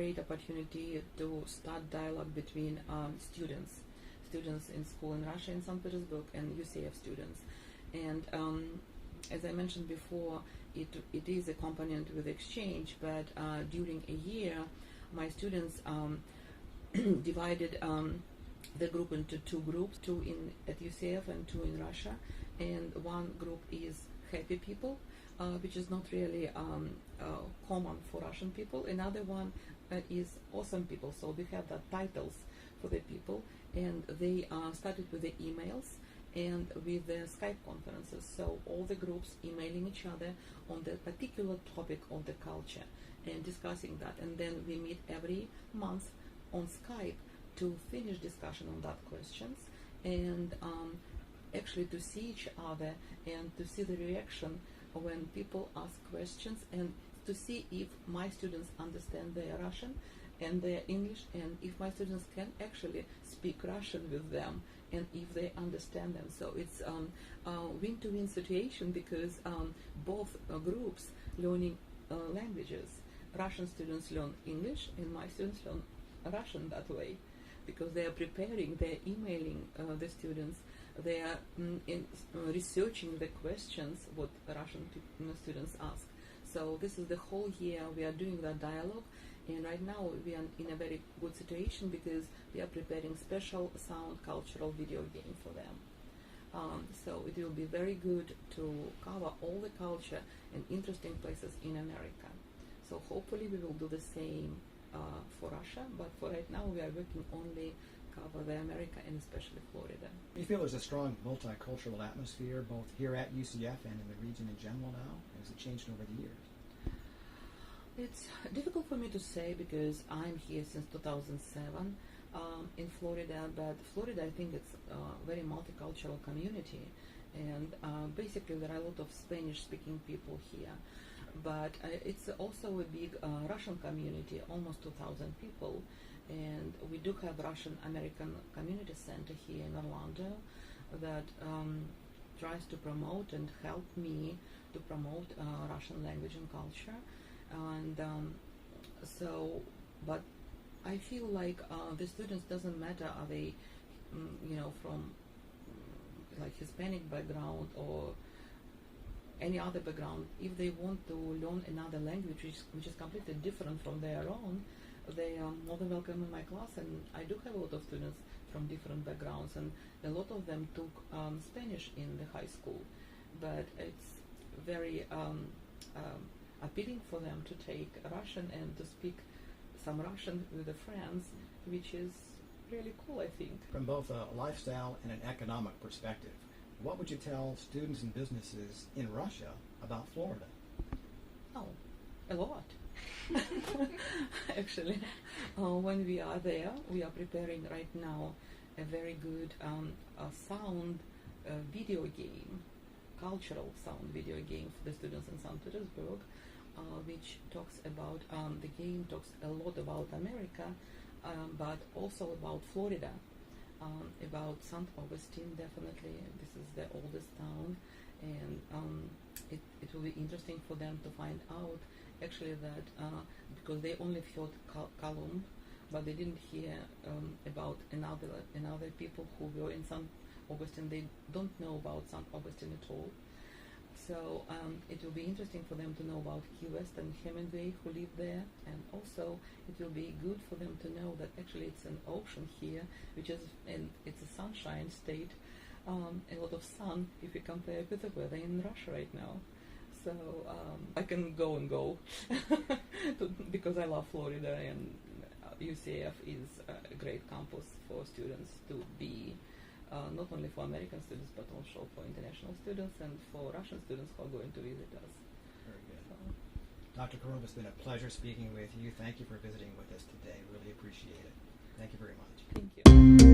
great opportunity to start dialogue between students in school in Russia, in St. Petersburg, and UCF students. And as I mentioned before, it is accompanied with exchange, but during a year, my students divided the group into two groups, two at UCF and two in Russia. And one group is happy people, which is not really common for Russian people. Another one is awesome people. So we have the titles for the people, and they started with the emails and with the Skype conferences. So all the groups emailing each other on the particular topic of the culture and discussing that. And then we meet every month on Skype to finish discussion on that questions, and actually to see each other and to see the reaction when people ask questions, and to see if my students understand their Russian and their English, and if my students can actually speak Russian with them, and if they understand them. So it's a win-to-win situation, because both groups learning languages. Russian students learn English, and my students learn Russian that way, because they are preparing, they are emailing the students, they are researching the questions what Russian students ask. So this is the whole year we are doing that dialogue, and right now we are in a very good situation, because we are preparing special sound cultural video game for them. So it will be very good to cover all the culture and interesting places in America. So hopefully we will do the same for Russia, but for right now we are working only cover the America and especially Florida. Do you feel there's a strong multicultural atmosphere both here at UCF and in the region in general now? Has it changed over the years? It's difficult for me to say, because I'm here since 2007 in Florida, but Florida, I think it's a very multicultural community, and basically there are a lot of Spanish-speaking people here. But it's also a big Russian community, almost 2,000 people, and we do have Russian American Community Center here in Orlando that tries to promote and help me to promote Russian language and culture. And but I feel like the students, doesn't matter are they from like Hispanic background or any other background. If they want to learn another language which is completely different from their own, they are more than welcome in my class. And I do have a lot of students from different backgrounds, and a lot of them took Spanish in the high school, but it's very appealing for them to take Russian and to speak some Russian with their friends, which is really cool, I think. From both a lifestyle and an economic perspective, what would you tell students and businesses in Russia about Florida? Oh, a lot. Actually, when we are there, we are preparing right now a very good sound video game, cultural sound video game for the students in St. Petersburg, which talks about, the game talks a lot about America, but also about Florida. About St. Augustine, definitely. This is the oldest town, and it will be interesting for them to find out actually that because they only heard Column, but they didn't hear about another people who were in St. Augustine. They don't know about St. Augustine at all. So it will be interesting for them to know about Key West and Hemingway, who lived there, and also it will be good for them to know that actually it's an ocean here, and it's a sunshine state, a lot of sun if you compare with the weather in Russia right now. So I can go and go because I love Florida, and UCF is a great campus for students to be. Not only for American students, but also for international students and for Russian students who are going to visit us. Very good. So. Dr. Korova, it's been a pleasure speaking with you. Thank you for visiting with us today. Really appreciate it. Thank you very much. Thank you.